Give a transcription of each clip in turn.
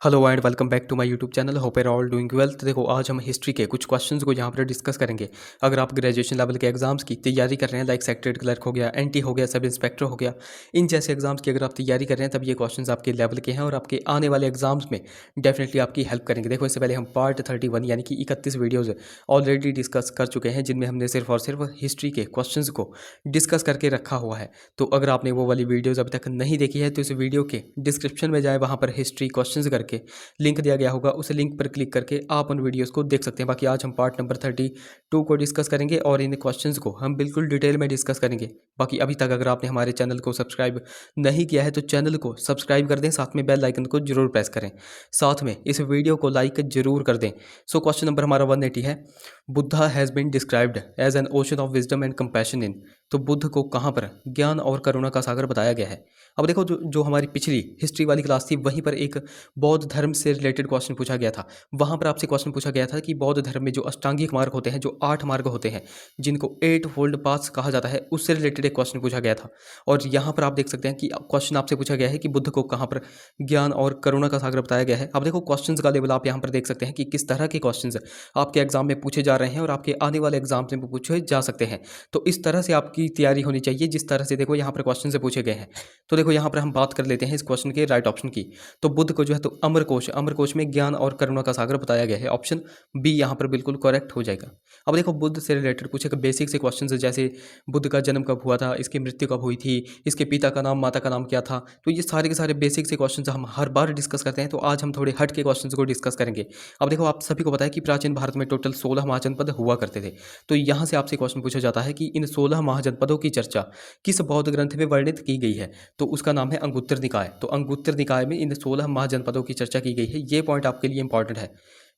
Hello and welcome back to my YouTube channel. Hope are all doing well. तो देखो आज हम history के कुछ क्वेश्चंस को यहाँ पर डिस्कस करेंगे। अगर आप ग्रेजुएशन लेवल के एग्जाम्स की तैयारी कर रहे हैं, लाइक सेक्रेटरी क्लर्क हो गया, एनटी हो गया, सब इंस्पेक्टर हो गया, इन जैसे एग्जाम्स की अगर आप तैयारी कर रहे हैं तब ये क्वेश्चंस आपके लेवल के हैं और आपके आने वाले एग्जाम्स में डेफिनेटली आपकी हेल्प करेंगे। देखो इससे पहले हम पार्ट 31 यानी कि 31 वीडियोज़ ऑलरेडी डिस्कस कर चुके हैं, जिनमें हमने सिर्फ और सिर्फ हिस्ट्री के क्वेश्चंस को डिस्कस करके रखा हुआ है। तो अगर आपने वो वाली वीडियोज़ अभी तक नहीं देखी है तो इस वीडियो के डिस्क्रिप्शन में जाए, वहाँ पर हिस्ट्री क्वेश्चंस करके लिंक दिया गया होगा, उस लिंक पर क्लिक करके आप उन वीडियोस को देख सकते हैं। बाकी आज हम पार्ट नंबर 32 को डिस्कस करेंगे और इन क्वेश्चंस को हम बिल्कुल डिटेल में डिस्कस करेंगे। बाकी अभी तक अगर आपने हमारे चैनल को सब्सक्राइब नहीं किया है तो चैनल को सब्सक्राइब कर दें, साथ में बेल आइकन को जरूर प्रेस करें, साथ में इस वीडियो को लाइक जरूर कर दें। सो क्वेश्चन नंबर हमारा 180 है, Buddha has been described as an ocean of wisdom and compassion in. तो बुद्ध को कहाँ पर ज्ञान और करुणा का सागर बताया गया है। अब देखो जो हमारी पिछली हिस्ट्री वाली क्लास थी वहीं पर एक बौद्ध धर्म से रिलेटेड क्वेश्चन पूछा गया था। वहाँ पर आपसे क्वेश्चन पूछा गया था कि बौद्ध धर्म में जो अष्टांगिक मार्ग होते हैं, जो 8 मार्ग होते हैं, जिनको 8 फोल्ड पाथ्स कहा जाता है, उससे रिलेटेड एक क्वेश्चन पूछा गया था। और यहाँ पर आप देख सकते हैं कि क्वेश्चन आपसे पूछा गया है कि बुद्ध को कहाँ पर ज्ञान और करुणा का सागर बताया गया है। अब देखो क्वेश्चंस का लेवल आप यहाँ पर देख सकते हैं कि किस तरह के क्वेश्चंस आपके एग्जाम में पूछे जा रहे हैं और आपके आने वाले एग्जाम में पूछे जा सकते हैं। तो इस तरह से आपकी तैयारी होनी चाहिए जिस तरह से देखो यहाँ पर क्वेश्चन से पूछे गए हैं। तो देखो यहाँ पर हम बात कर लेते हैं इस क्वेश्चन के राइट ऑप्शन की। तो बुद्ध को जो है तो अमरकोश में ज्ञान और करुणा का सागर बताया गया है। ऑप्शन बी यहाँ पर बिल्कुल करेक्ट हो जाएगा। अब देखो बुद्ध से रिलेटेड कुछ एक बेसिक से क्वेश्चन है, जैसे बुद्ध का जन्म कब हुआ था, इसकी मृत्यु कब हुई थी, इसके पिता का नाम माता का नाम क्या था। तो ये सारे के सारे बेसिक से क्वेश्चन हम हर बार डिस्कस करते हैं, तो आज हम थोड़े हट के क्वेश्चन को डिस्कस करेंगे। अब देखो आप सभी को पता है कि प्राचीन भारत में टोटल 16 महाजनपद हुआ करते थे। तो यहाँ से आपसे क्वेश्चन पूछा जाता है कि इन 16 महाजनपदों की चर्चा किस बौद्ध ग्रंथ में वर्णित की गई है। तो उसका नाम है अंगुत्तर निकाय। तो अंगुत्तर निकाय में इन 16 महाजनपदों की चर्चा की गई है। ये पॉइंट आपके लिए इंपॉर्टेंट है।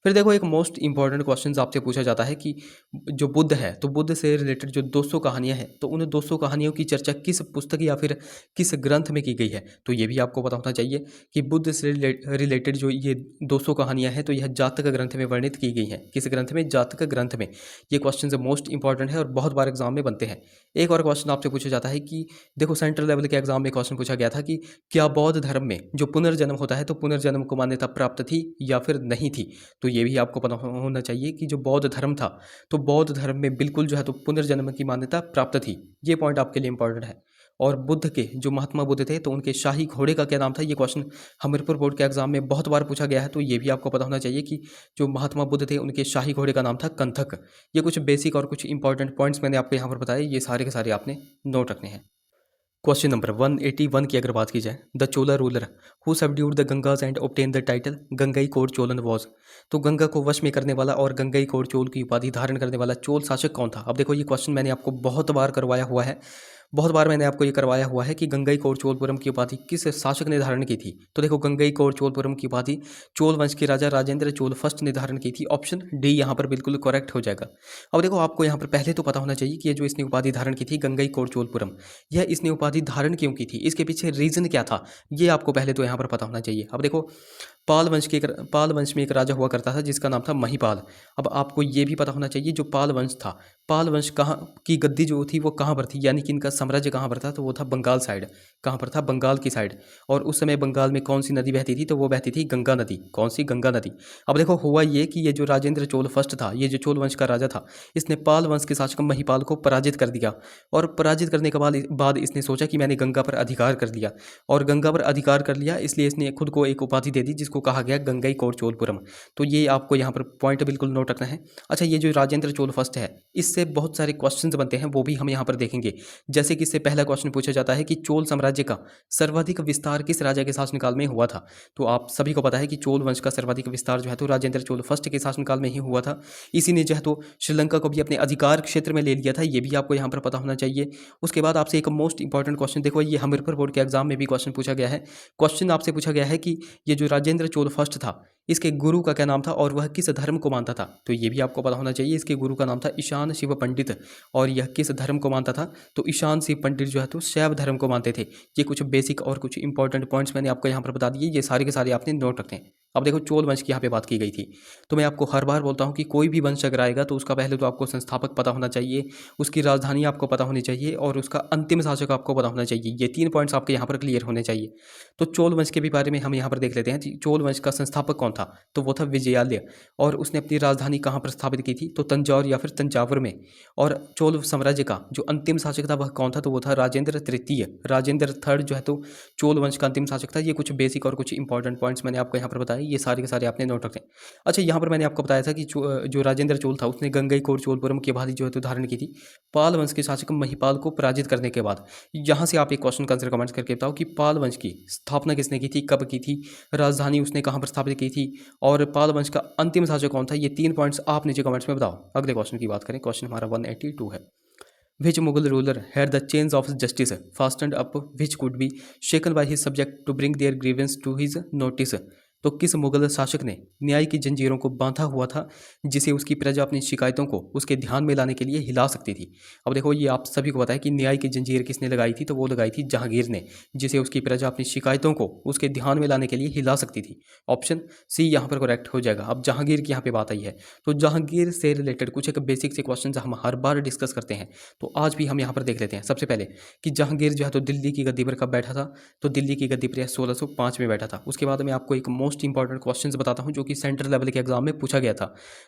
फिर देखो एक मोस्ट इंपॉर्टेंट क्वेश्चन आपसे पूछा जाता है कि जो बुद्ध है, तो बुद्ध से रिलेटेड जो 200 कहानियां हैं, तो उन 200 कहानियों की चर्चा किस पुस्तक या फिर किस ग्रंथ में की गई है। तो ये भी आपको पता होना चाहिए कि बुद्ध से रिलेटेड जो ये 200 कहानियां हैं, तो यह जातक ग्रंथ में वर्णित की गई हैं। किस ग्रंथ में? जातक ग्रंथ में। ये क्वेश्चन मोस्ट इंपॉर्टेंट है और बहुत बार एग्जाम में बनते हैं। एक और क्वेश्चन आपसे पूछा जाता है कि देखो सेंट्रल लेवल के एग्जाम में क्वेश्चन पूछा गया था कि क्या बौद्ध धर्म में जो पुनर्जन्म होता है, तो पुनर्जन्म को मान्यता प्राप्त थी या फिर नहीं थी। तो ये भी आपको पता होना चाहिए कि जो बौद्ध धर्म था, तो बौद्ध धर्म में बिल्कुल जो है तो पुनर्जन्म की मान्यता प्राप्त थी। ये पॉइंट आपके लिए इंपॉर्टेंट है। और बुद्ध के जो महात्मा बुद्ध थे, तो उनके शाही घोड़े का क्या नाम था। ये क्वेश्चन हमीरपुर बोर्ड के एग्जाम में बहुत बार पूछा गया है। तो ये भी आपको पता होना चाहिए कि जो महात्मा बुद्ध थे उनके शाही घोड़े का नाम था कंथक। ये कुछ बेसिक और कुछ इंपॉर्टेंट पॉइंट्स मैंने आपको यहाँ पर बताए, ये सारे के सारे आपने नोट रखने हैं। क्वेश्चन नंबर 181 की अगर बात की जाए, the Chola ruler who subdued the Gangas and obtained the title Gangai कोर चोलन वॉज। तो गंगा को वश में करने वाला और गंगई कोर चोल की उपाधि धारण करने वाला चोल शासक कौन था। अब देखो ये क्वेश्चन मैंने आपको बहुत बार करवाया हुआ है, बहुत बार मैंने आपको ये करवाया हुआ है कि गंगई कोर चोलपुरम की उपाधि किस शासक ने धारण की थी। तो देखो गंगई कोर चोलपुरम की उपाधि चोल वंश के राजा राजेंद्र चोल फर्स्ट ने धारण की थी। ऑप्शन डी यहाँ पर बिल्कुल करेक्ट हो जाएगा। अब देखो आपको यहाँ पर पहले तो पता होना चाहिए कि ये जो इसने उपाधि धारण की थी गंगई कोर चोलपुरम, यह इसने उपाधि धारण क्यों की थी, इसके पीछे रीजन क्या था, ये आपको पहले तो यहाँ पर पता होना चाहिए। अब देखो पाल वंश में एक राजा हुआ करता था जिसका नाम था महिपाल। अब आपको ये भी पता होना चाहिए जो पाल वंश था, पाल वंश कहाँ की गद्दी जो थी वो कहाँ पर थी, यानी कि इनका साम्राज्य कहाँ पर था, तो वो था बंगाल साइड। कहाँ पर था? बंगाल की साइड। और उस समय बंगाल में कौन सी नदी बहती थी, तो वो बहती थी गंगा नदी। कौन सी? गंगा नदी। अब देखो हुआ ये कि ये जो राजेंद्र चोल फर्स्ट था, ये जो चोल वंश का राजा था, इसने पाल वंश के शासक महिपाल को पराजित कर दिया। और पराजित करने के बाद इसने सोचा कि मैंने गंगा पर अधिकार कर लिया, और गंगा पर अधिकार कर लिया, इसलिए इसने खुद को एक उपाधि दे दी जिसको कहा गया गंगई कोर चोलपुरम। तो ये आपको यहाँ पर पॉइंट बिल्कुल नोट रखना है। अच्छा, ये जो राजेंद्र चोल फर्स्ट है, इससे बहुत सारे क्वेश्चंस बनते हैं, वो भी हम यहाँ पर देखेंगे। जैसे कि इससे पहला क्वेश्चन पूछा जाता है कि चोल साम्राज्य का सर्वाधिक विस्तार किस राजा के शासनकाल में हुआ था। तो आप सभी को पता है कि चोल वंश का सर्वाधिक विस्तार जो है तो राजेंद्र चोल फर्स्ट के शासनकाल में ही हुआ था। इसी ने जो है तो श्रीलंका को भी अपने अधिकार क्षेत्र में ले लिया था। ये भी आपको यहाँ पर पता होना चाहिए। उसके बाद आपसे एक मोस्ट इंपॉर्टेंट क्वेश्चन, देखो ये हमीरपुर बोर्ड के एग्जाम में भी क्वेश्चन पूछा गया है। क्वेश्चन आपसे पूछा गया है कि ये जो राजेंद्र चोल फर्स्ट था, इसके गुरु का क्या नाम था और वह किस धर्म को मानता था। तो ये भी आपको पता होना चाहिए। इसके गुरु का नाम था ईशान शिव पंडित, और यह किस धर्म को मानता था, तो ईशान शिव पंडित जो है तो शैव धर्म को मानते थे। ये कुछ बेसिक और कुछ इंपॉर्टेंट पॉइंट्स मैंने आपको यहाँ पर बता दिए, ये सारे के सारे आपने नोट रखते हैं। अब देखो चोल वंश की यहाँ पे बात की गई थी। तो मैं आपको हर बार बोलता हूँ कि कोई भी वंश अगर आएगा तो उसका पहले तो आपको संस्थापक पता होना चाहिए, उसकी राजधानी आपको पता होनी चाहिए और उसका अंतिम शासक आपको पता होना चाहिए। ये 3 पॉइंट्स आपके यहाँ पर क्लियर होने चाहिए। तो चोल वंश के भी बारे में हम यहाँ पर देख लेते हैं। चोल वंश का संस्थापक कौन था? तो वो था विजयालय। और उसने अपनी राजधानी कहाँ पर स्थापित की थी? तो तंजौर या फिर तंजावुर में। और चोल साम्राज्य का जो अंतिम शासक था वह कौन था? तो वो था राजेंद्र तृतीय। राजेंद्र थर्ड जो है तो चोल वंश का अंतिम शासक था। ये कुछ बेसिक और कुछ इंपॉर्टेंट पॉइंट्स मैंने आपको यहाँ पर बताए, ये सारे के सारे आपने नोट रखें। अच्छा, यहाँ पर मैंने आपको बताया था कि जो राजेंद्र चोल था उसने गंगईकोट चोलपुरम की उपाधि जो है तो धारण की थी पाल वंश के शासक महिपाल को पराजित करने के बाद। यहाँ से आप एक क्वेश्चन का आंसर कमेंट करके बताओ कि पाल वंश की स्थापना किसने की थी, कब की थी, राजधानी उसने कहाँ पर स्थापित की थी और पाल वंश का अंतिम शासक कौन था। ये 3 पॉइंट्स आप नीचे कमेंट्स में बताओ। अगले क्वेश्चन की बात करें, क्वेश्चन हमारा 182 है। Which Mughal ruler had the chains of justice fastened up which could be shaken by his subject to bring their grievance to his notice? तो किस मुगल शासक ने न्याय की जंजीरों को बांधा हुआ था जिसे उसकी प्रजा अपनी शिकायतों को उसके ध्यान में लाने के लिए हिला सकती थी? अब देखो ये आप सभी को पता है कि न्याय की जंजीर किसने लगाई थी, तो वो लगाई थी जहांगीर ने, जिसे उसकी प्रजा अपनी शिकायतों को उसके ध्यान में लाने के लिए हिला सकती थी। ऑप्शन सी यहाँ पर करेक्ट हो जाएगा। अब जहांगीर की यहाँ पे बात आई है तो जहांगीर से रिलेटेड कुछ एक बेसिक से क्वेश्चन हम हर बार डिस्कस करते हैं, तो आज भी हम यहाँ पर देख लेते हैं। सबसे पहले कि जहांगीर जो है तो दिल्ली की गद्दी पर कब बैठा था? तो दिल्ली की गद्दी पर 1605 में बैठा था। उसके बाद मैं आपको एक मोस्ट इंपॉर्टेंट क्वेश्चन बताता हूँ जो कि सेंट्रल लेवल के एग्जाम में पूछा गया था।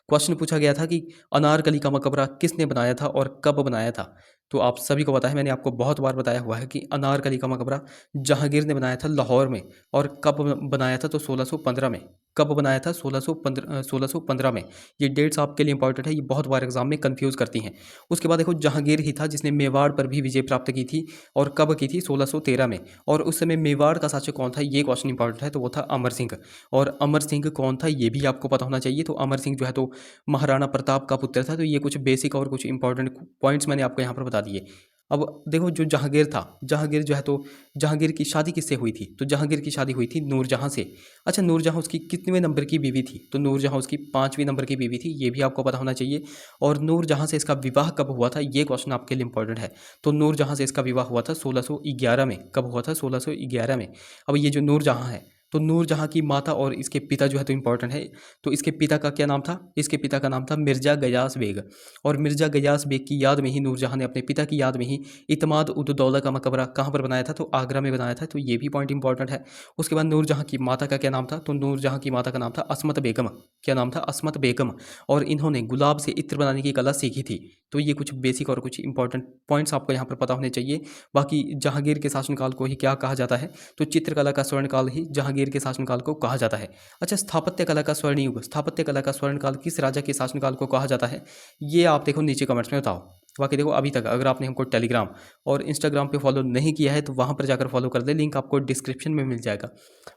क्वेश्चन पूछा गया था कि अनारकली का मकबरा किसने बनाया था और कब बनाया था? तो आप सभी को पता है, मैंने आपको बहुत बार बताया हुआ है कि अनारकली का मकबरा जहांगीर ने बनाया था लाहौर में। और कब बनाया था? तो 1615 में। कब बनाया था? 1615 में। ये डेट्स आपके लिए इंपॉर्टेंट है, ये बहुत बार एग्जाम में कंफ्यूज करती हैं। उसके बाद देखो जहांगीर ही था जिसने मेवाड़ पर भी विजय प्राप्त की थी। और कब की थी? 1613 में। और उस समय मेवाड़ का शासक कौन था? ये क्वेश्चन इंपॉर्टेंट है, तो वो था अमर सिंह। और अमर सिंह कौन था ये भी आपको पता होना चाहिए। तो अमर सिंह जो है तो महाराणा प्रताप का पुत्र था। तो ये कुछ बेसिक और कुछ इंपॉर्टेंट पॉइंट्स मैंने आपको यहाँ पर बता दिए। अब देखो जो जहांगीर था, जहांगीर जो है तो जहांगीर की शादी किससे हुई थी? तो जहांगीर की शादी हुई थी नूरजहां से। अच्छा, नूरजहां उसकी कितने नंबर की बीवी थी? तो नूरजहां उसकी 5वीं नंबर की बीवी थी, ये भी आपको पता होना चाहिए। और नूरजहां से इसका विवाह कब हुआ था? ये क्वेश्चन आपके लिए इंपॉर्टेंट है। तो नूरजहां से इसका विवाह हुआ था 1611 में। कब हुआ था? 1611 में। अब ये जो नूरजहां है तो नूरजहां की माता और इसके पिता जो है तो इंपॉर्टेंट है। तो इसके पिता का क्या नाम था? इसके पिता का नाम था मिर्जा गयास बेग। और मिर्जा गयास बेग की याद में ही नूरजहां ने, अपने पिता की याद में ही, इतमाद उद दौला का मकबरा कहाँ पर बनाया था? तो आगरा में बनाया था। तो ये भी पॉइंट इंपॉर्टेंट है। उसके बाद नूरजहां की माता का क्या नाम था? तो नूरजहां की माता का नाम था असमत बेगम। क्या नाम था? असमत बेगम। और इन्होंने गुलाब से इत्र बनाने की कला सीखी थी। तो ये कुछ बेसिक और कुछ इंपॉर्टेंट पॉइंट्स आपको यहाँ पर पता होने चाहिए। बाकी जहांगीर के शासनकाल को ही क्या कहा जाता है? तो चित्रकला का स्वर्णकाल ही जहांगीर के शासनकाल को कहा जाता है। अच्छा, स्थापत्य कला का स्वर्ण युग, स्थापत्य कला का स्वर्णकाल किस राजा के शासनकाल को कहा जाता है? ये आप देखो नीचे कमेंट्स में बताओ। बाकी देखो अभी तक अगर आपने हमको टेलीग्राम और इंस्टाग्राम पे फॉलो नहीं किया है तो वहाँ पर जाकर फॉलो कर दे, लिंक आपको डिस्क्रिप्शन में मिल जाएगा।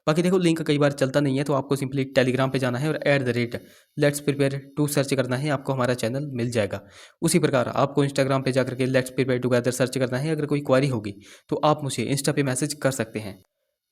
बाकी देखो लिंक कई बार चलता नहीं है तो आपको सिंपली टेलीग्राम पे जाना है और @लेट्स प्रिपेयर टू सर्च करना है, आपको हमारा चैनल मिल जाएगा। उसी प्रकार आपको इंस्टाग्राम पे जाकर के लेट्स प्रिपेयर टुगेदर सर्च करना है। अगर कोई क्वारी होगी तो आप मुझे इंस्टा पे मैसेज कर सकते हैं।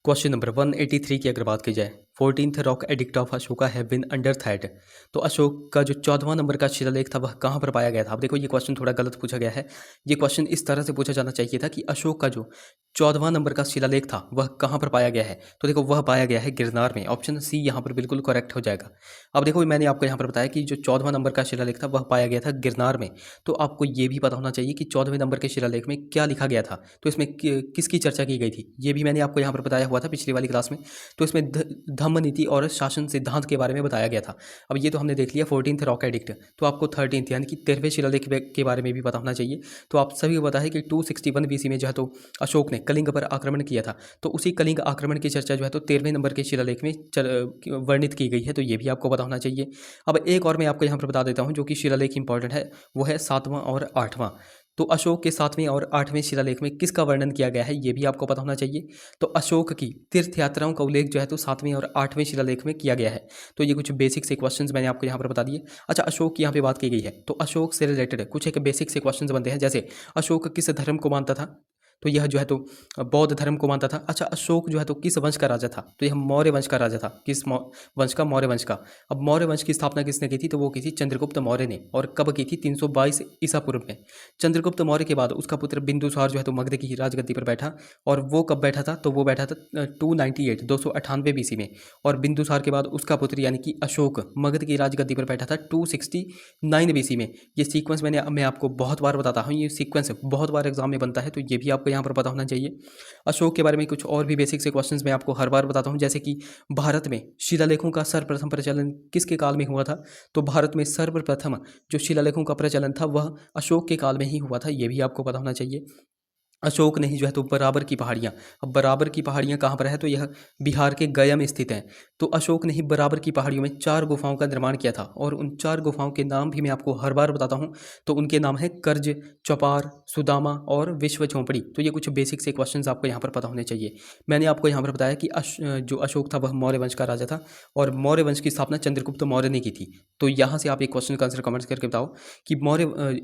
क्वेश्चन नंबर 183 की अगर बात की जाए, 14th rock edict of Ashoka have been unearthed. तो अशोक का जो 14वां नंबर का शिलालेख था वह कहाँ पर पाया गया था? अब देखो ये क्वेश्चन थोड़ा गलत पूछा गया है। ये क्वेश्चन इस तरह से पूछा जाना चाहिए था कि अशोक का जो 14वां नंबर का शिलालेख था वह कहाँ पर पाया गया है? तो देखो वह पाया गया है गिरनार में। ऑप्शन सी यहाँ पर बिल्कुल करेक्ट हो जाएगा। अब देखो मैंने आपको यहाँ पर बताया कि जो 14वां नंबर का शिलालेख था वह पाया गया था गिरनार में। तो आपको ये भी पता होना चाहिए कि 14वें नंबर के शिलालेख में क्या लिखा गया था, तो इसमें किसकी चर्चा की गई थी, ये भी मैंने आपको यहाँ पर बताया हुआ था पिछली वाली क्लास में। तो इसमें धम्म नीति और शासन सिद्धांत के बारे में बताया गया था। अब ये तो हमने देख लिया 14th रॉक एडिक्ट। तो आपको 13th यानी कि 13वें शिलालेख के बारे में भी पता होना चाहिए। तो आप सभी को पता है कि 261 BC में जो है तो अशोक ने कलिंग पर आक्रमण किया था। तो उसी कलिंग आक्रमण की चर्चा जो है तो 13वें नंबर के शिलालेख में वर्णित की गई है। तो ये भी आपको पता होना चाहिए। अब एक और मैं आपको यहाँ पर बता देता हूँ जो कि शिलालेख इंपॉर्टेंट है, वो है 7वां और 8वां। तो अशोक के 7वें और 8वें शिलालेख में किसका वर्णन किया गया है, ये भी आपको पता होना चाहिए। तो अशोक की तीर्थ यात्राओं का उल्लेख जो है तो 7वें और 8वें शिलालेख में किया गया है। तो ये कुछ बेसिक से क्वेश्चंस मैंने आपको यहाँ पर बता दिए। अच्छा, अशोक की यहाँ पे बात की गई है तो अशोक से रिलेटेड कुछ एक बेसिक से क्वेश्चंस बनते हैं, जैसे अशोक किस धर्म को मानता था? तो यह जो है तो बौद्ध धर्म को मानता था। अच्छा, अशोक जो है तो किस वंश का राजा था? तो यह मौर्य वंश का राजा था। किस वंश का? मौर्य वंश का। अब मौर्य वंश की स्थापना किसने की थी? तो वो की थी चंद्रगुप्त मौर्य ने। और कब की थी? 322 ईसा पूर्व में। चंद्रगुप्त मौर्य के बाद उसका पुत्र बिंदुसार जो है तो मगध की राजगद्दी पर बैठा। और वो कब बैठा था? तो वो बैठा था 298 298 बीसी में। और बिंदुसार के बाद उसका पुत्र यानी कि अशोक मगध की राजगद्दी पर बैठा था 269 बीसी में। ये सीक्वेंस मैं आपको बहुत बार बताता हूँ, ये सीक्वेंस बहुत बार एग्जाम में बनता है, तो ये भी आपको यहाँ पर पता होना चाहिए। अशोक के बारे में कुछ और भी बेसिक से क्वेश्चंस मैं आपको हर बार बताता हूँ, जैसे कि भारत में शिलालेखों का सर्वप्रथम प्रचलन किसके काल में हुआ था? तो भारत में सर्वप्रथम जो शिलालेखों का प्रचलन था वह अशोक के काल में ही हुआ था, ये भी आपको पता होना चाहिए। अशोक ने ही जो है तो बराबर की पहाड़ियाँ, अब बराबर की पहाड़ियाँ कहाँ पर है? तो यह बिहार के गया में स्थित हैं। तो अशोक ने ही बराबर की पहाड़ियों में 4 गुफाओं का निर्माण किया था, और उन 4 गुफाओं के नाम भी मैं आपको हर बार बताता हूँ। तो उनके नाम है कर्ज, चौपार, सुदामा और विश्व झोंपड़ी। तो ये कुछ बेसिक से क्वेश्चंस आपको यहाँ पर पता होने चाहिए। मैंने आपको यहाँ पर बताया कि जो अशोक था वह मौर्य वंश का राजा था, और मौर्य वंश की स्थापना चंद्रगुप्त मौर्य ने की थी। तो यहाँ से आप एक क्वेश्चन का आंसर कमेंट्स करके बताओ कि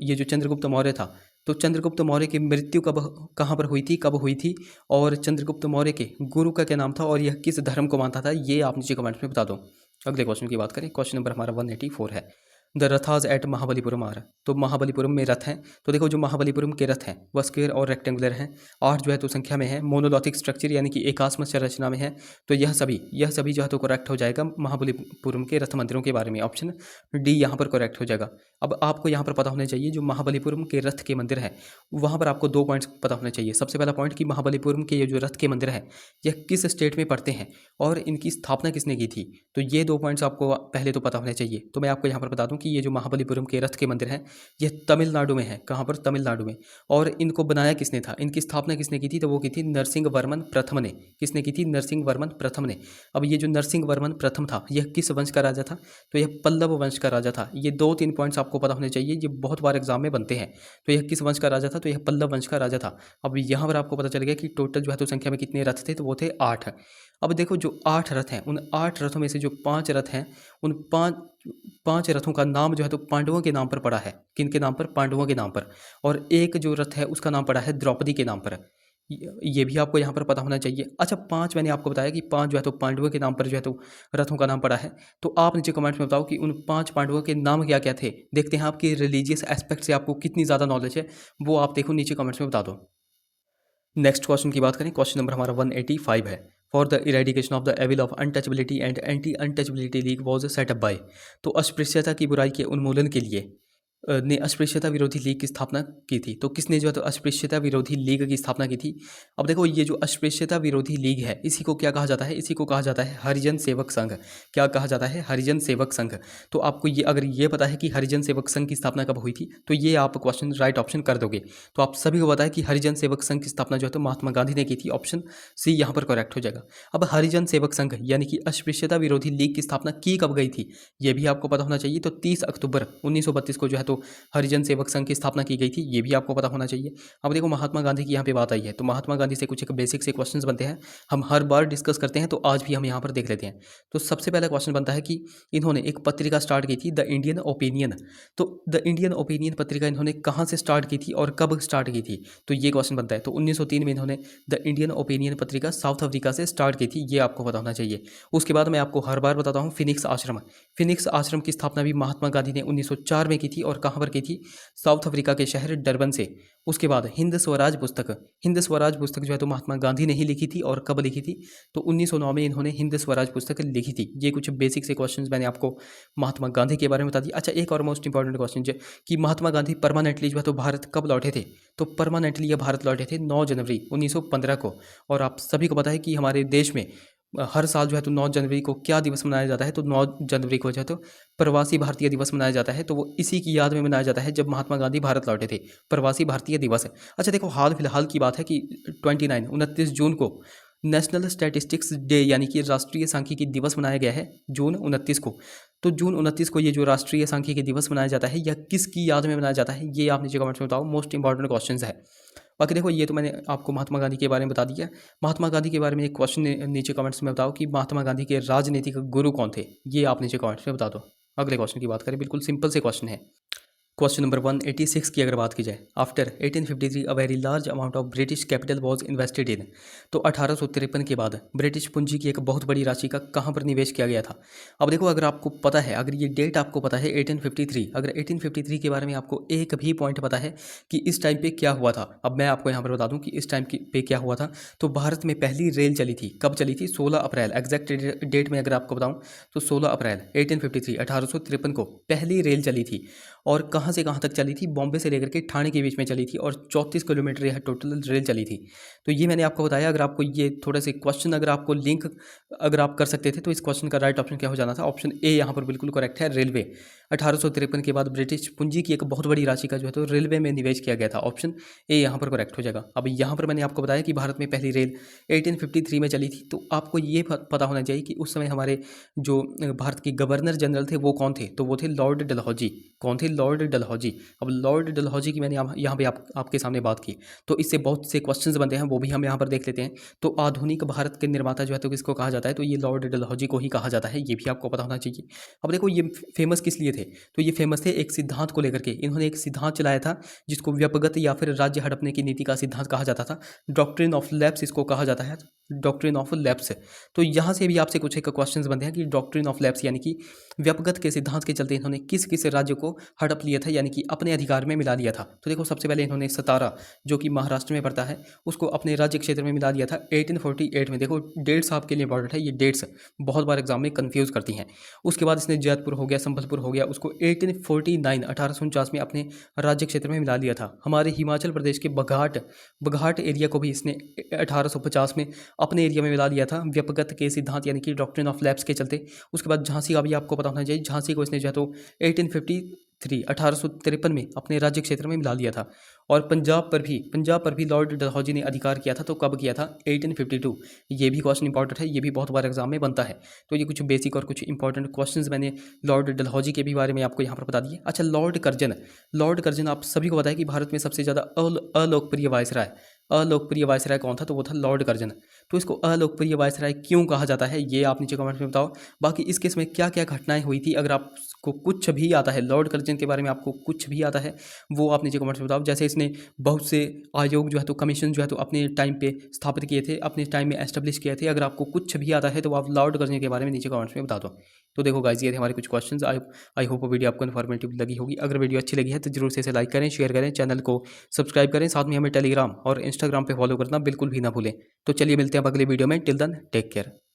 ये जो चंद्रगुप्त मौर्य था, तो चंद्रगुप्त मौर्य की मृत्यु कब कहाँ पर हुई थी, कब हुई थी, और चंद्रगुप्त मौर्य के गुरु का क्या नाम था, और यह किस धर्म को मानता था, ये आप नीचे कमेंट्स में बता दो। अगले क्वेश्चन की बात करें, क्वेश्चन नंबर हमारा 184 है। The rathas at Mahabalipuram are. तो महाबलीपुरम में रथ हैं। तो देखो जो महाबलीपुरम के रथ हैं वह स्क्वायर और रेक्टेंगुलर हैं। 8 जो है तो संख्या में है। मोनोलॉथिक स्ट्रक्चर यानी कि एकात्म संरचना में है। तो यह सभी जो है तो करेक्ट हो जाएगा महाबलीपुरम के रथ मंदिरों के बारे में। ऑप्शन डी यहाँ पर करेक्ट हो जाएगा। अब आपको यहाँ पर पता होना चाहिए जो महाबलीपुरम के रथ के मंदिर है वहाँ पर आपको 2 पॉइंट्स पता होने चाहिए। सबसे पहला पॉइंट कि महाबलीपुरम के ये जो रथ के मंदिर है यह किस स्टेट में पड़ते हैं और इनकी स्थापना किसने की थी। तो ये 2 पॉइंट्स आपको पहले तो पता होने चाहिए। तो मैं आपको यहाँ पर बता दूं कि ये जो महाबलीपुरम के रथ के मंदिर हैं यह तमिलनाडु में है। कहाँ पर? तमिलनाडु में। और इनको बनाया किसने था, इनकी स्थापना किसने की थी? तो वो की थी नरसिंह वर्मन प्रथम ने। किसने की थी? नरसिंह वर्मन प्रथम ने। अब ये जो नरसिंह वर्मन प्रथम था यह किस वंश का राजा था? तो यह पल्लव वंश का राजा था। ये 2-3 पॉइंट्स आपको पता होने चाहिए, ये बहुत बार एग्जाम में बनते हैं। तो यह किस वंश का राजा था? तो यह पल्लव वंश का राजा था। अब यहाँ पर आपको पता चल गया कि टोटल जो है तो संख्या में कितने रथ थे, तो वो थे 8। अब देखो जो 8 रथ हैं उन 8 रथों में से जो 5 रथ हैं उन 5 रथों का नाम जो है तो पांडवों के नाम पर पड़ा है। किन के नाम पर? पांडवों के नाम पर। और एक जो रथ है उसका नाम पड़ा है द्रौपदी के नाम पर। ये भी आपको यहाँ पर पता होना चाहिए। अच्छा, 5 मैंने आपको बताया कि 5 जो है तो पांडवों के नाम पर जो है तो रथों का नाम पड़ा है। तो आप नीचे कमेंट्स में बताओ कि उन 5 पांडवों के नाम क्या क्या थे। देखते हैं आपके रिलीजियस एस्पेक्ट से आपको कितनी ज़्यादा नॉलेज है, वो आप देखो नीचे कमेंट्स में बता दो। नेक्स्ट क्वेश्चन की बात करें, क्वेश्चन नंबर हमारा 185 है। For the eradication of the evil of untouchability and anti untouchability league was set up by. तो अस्पृश्यता की बुराई के उन्मूलन के लिए ने अस्पृश्यता विरोधी लीग की स्थापना की थी। तो किसने जो है तो अस्पृश्यता विरोधी लीग की स्थापना की थी? अब देखो ये जो अस्पृश्यता विरोधी लीग है इसी को क्या कहा जाता है? इसी को कहा जाता है हरिजन सेवक संघ। क्या कहा जाता है? हरिजन सेवक संघ। तो आपको ये अगर ये पता है कि हरिजन सेवक संघ की स्थापना कब हुई थी तो ये आप क्वेश्चन राइट ऑप्शन कर दोगे। तो आप सभी को पता है कि हरिजन सेवक संघ की स्थापना जो है तो महात्मा गांधी ने की थी। ऑप्शन सी यहाँ पर करेक्ट हो जाएगा। अब हरिजन सेवक संघ यानी कि अस्पृश्यता विरोधी लीग की स्थापना की कब गई थी ये भी आपको पता होना चाहिए। तो 30 अक्टूबर 1932 को जो है तो हरिजन सेवक संघ की स्थापना की गई थी, ये भी आपको पता होना चाहिए। अब देखो महात्मा गांधी की यहाँ पे बात आई है तो महात्मा गांधी से कुछ एक बेसिक से क्वेश्चंस बनते हैं, हम हर बार डिस्कस करते हैं, तो आज भी हम यहाँ पर देख लेते हैं। तो सबसे पहला क्वेश्चन बनता है कि इन्होंने एक पत्रिका स्टार्ट की थी द इंडियन ओपिनियन। तो द इंडियन ओपिनियन पत्रिका इन्होंने कहाँ से स्टार्ट की थी और कब स्टार्ट की थी? तो ये क्वेश्चन बनता है। तो 1903 में इन्होंने द इंडियन ओपिनियन पत्रिका साउथ अफ्रीका से स्टार्ट की थी, ये आपको पता होना चाहिए। उसके बाद मैं आपको हर बार बताता हूँ फिनिक्स आश्रम। फिनिक्स आश्रम की स्थापना भी महात्मा गांधी ने 1904 में की थी, और कहाँ पर की थी? साउथ अफ्रीका के शहर डरबन से। उसके बाद हिंद स्वराज पुस्तक, हिंद स्वराज पुस्तक जो है तो महात्मा गांधी ने ही लिखी थी, और कब लिखी थी? तो 1909 में इन्होंने हिंद स्वराज पुस्तक लिखी थी। ये कुछ बेसिक से क्वेश्चंस मैंने आपको महात्मा गांधी के बारे में बता दी। अच्छा, एक और मोस्ट इंपॉर्टेंट क्वेश्चन जो कि महात्मा गांधी परमानेंटली जो है तो भारत कब लौटे थे? तो परमानेंटली ये भारत लौटे थे 9 जनवरी 1915 को। और आप सभी को पता है कि हमारे देश में हर साल जो है तो 9 जनवरी को क्या दिवस मनाया जाता है? तो 9 जनवरी को जो है तो प्रवासी भारतीय दिवस मनाया जाता है। तो वो इसी की याद में मनाया जाता है जब महात्मा गांधी भारत लौटे थे, प्रवासी भारतीय दिवस है। अच्छा देखो, हाल फिलहाल की बात है कि 29 जून को नेशनल स्टैटिस्टिक्स डे यानी कि राष्ट्रीय सांख्यिकी दिवस मनाया गया है, जून 29 को। तो जून 29 को ये जो राष्ट्रीय सांख्यिकी दिवस मनाया जाता है यह किसकी याद में मनाया जाता है? ये आप नीचे कमेंट्स में बताओ, मोस्ट इंपॉर्टेंट क्वेश्चन है। बाकी देखो ये तो मैंने आपको महात्मा गांधी के बारे में बता दिया। महात्मा गांधी के बारे में एक क्वेश्चन नीचे कमेंट्स में बताओ कि महात्मा गांधी के राजनीतिक गुरु कौन थे? ये आप नीचे कमेंट्स में बता दो। अगले क्वेश्चन की बात करें, बिल्कुल सिंपल से क्वेश्चन है। क्वेश्चन नंबर 186 की अगर बात की जाए, after 1853 a very large amount of British capital was invested in. तो 1853 के बाद ब्रिटिश पूंजी की एक बहुत बड़ी राशि का कहाँ पर निवेश किया गया था। अब देखो, अगर आपको पता है, अगर ये डेट आपको पता है 1853, अगर 1853 के बारे में आपको एक भी पॉइंट पता है कि इस टाइम पे क्या हुआ था, अब मैं आपको यहाँ पर बता दूँ कि इस टाइम पे क्या हुआ था। तो भारत में पहली रेल चली थी, कब चली थी? 16 अप्रैल, एग्जैक्ट डेट में अगर आपको बताऊँ तो 16 अप्रैल 1853 1853 को पहली रेल चली थी। और कहाँ से कहाँ तक चली थी? बॉम्बे से लेकर के ठाणे के बीच में चली थी और 34 किलोमीटर यह टोटल रेल चली थी। तो ये मैंने आपको बताया। अगर आपको ये थोड़े से क्वेश्चन अगर आपको लिंक अगर आप कर सकते थे तो इस क्वेश्चन का राइट ऑप्शन क्या हो जाना था? ऑप्शन ए यहाँ पर बिल्कुल करेक्ट है, रेलवे। 1853 के बाद ब्रिटिश पूंजी की एक बहुत बड़ी राशि का जो है तो रेलवे में निवेश किया गया था। ऑप्शन ए यहाँ पर करेक्ट हो जाएगा। अब यहाँ पर मैंने आपको बताया कि भारत में पहली रेल 1853 में चली थी। तो आपको ये पता होना चाहिए कि उस समय हमारे जो भारत के गवर्नर जनरल थे वो कौन थे? तो वो थे लॉर्ड डलहौजी। कौन थे? लॉर्ड डलहौजी। अब लॉर्ड डलहौजी की मैंने यहाँ पे आपके सामने बात की, तो इससे बहुत से क्वेश्चंस बनते हैं, वो भी हम यहाँ पर देख लेते हैं। तो आधुनिक भारत के निर्माता जो है तो किसको कहा जाता है? तो ये लॉर्ड डलहौजी को ही कहा जाता है, ये भी आपको पता होना चाहिए। अब देखो, ये फेमस किस लिए थे? तो ये फेमस थे एक सिद्धांत को लेकर के। इन्होंने एक सिद्धांत चलाया था जिसको व्यपगत या फिर राज्य हड़पने की नीति का सिद्धांत कहा जाता था। डॉक्ट्रिन ऑफ लैप्स इसको कहा जाता है, डॉक्ट्रिन ऑफ लैप्स। तो यहाँ से भी आपसे कुछ एक क्वेश्चंस बनते हैं कि डॉक्ट्रिन ऑफ लैप्स यानी कि व्यपगत के सिद्धांत के चलते इन्होंने किस किस राज्य को हड़प लिया था, यानी कि अपने अधिकार में मिला लिया था। तो देखो, सबसे पहले इन्होंने सतारा, जो कि महाराष्ट्र में पड़ता है, उसको अपने राज्य क्षेत्र में मिला लिया था 1848 में। देखो, डेट्स आपके लिए इंपॉर्टेंट है, ये डेट्स बहुत बार एग्जाम में कन्फ्यूज़ करती हैं। उसके बाद इसने जयपुर हो गया, संबलपुर हो गया, उसको 1849 1849 में अपने राज्य क्षेत्र में मिला लिया था। हमारे हिमाचल प्रदेश के बघाट एरिया को भी इसने 1850 में अपने एरिया में मिला लिया था व्यपगत के सिद्धांत यानी कि डॉक्ट्रिन ऑफ लैप्स के चलते। उसके बाद झांसी का भी आपको पता होना चाहिए, झांसी को इसने जो है तो 1853 में अपने राज्य क्षेत्र में मिला लिया था। और पंजाब पर भी लॉर्ड डलहौजी ने अधिकार किया था। तो कब किया था? 1852। ये भी क्वेश्चन इंपॉर्टेंट है, ये भी बहुत बार एग्जाम में बनता है। तो ये कुछ बेसिक और कुछ इंपॉर्टेंट क्वेश्चंस मैंने लॉर्ड डलहौजी के भी बारे में आपको यहाँ पर बता दिए। अच्छा, लॉर्ड कर्जन आप सभी को पता है कि भारत में सबसे ज़्यादा अलोकप्रिय वायसराय कौन था? तो वो था लॉर्ड कर्जन। तो इसको अलोकप्रिय वायसराय क्यों कहा जाता है, ये आप नीचे कमेंट में बताओ। बाकी इस केस में क्या क्या घटनाएं हुई थी, अगर आपको कुछ भी आता है लॉर्ड कर्जन के बारे में, आपको कुछ भी आता है वो आप नीचे कमेंट में बताओ। जैसे इसने बहुत से आयोग जो है तो कमीशन जो है तो अपने टाइम पे स्थापित किए थे, अपने टाइम में एस्टेब्लिश किए थे। अगर आपको कुछ भी आता है तो आप लॉर्ड कर्जन के बारे में नीचे कमेंट्स में बता दो। तो देखो गाइस, ये थे हमारे कुछ क्वेश्चंस। आई होप वीडियो आपको इन्फॉर्मेटिव लगी होगी। अगर वीडियो अच्छी लगी है तो जरूर से इसे लाइक करें, शेयर करें, चैनल को सब्सक्राइब करें, साथ में हमें टेलीग्राम और इंस्टाग्राम पे फॉलो करना बिल्कुल भी ना भूलें। तो चलिए मिलते हैं अब अगले वीडियो में। Till then take care.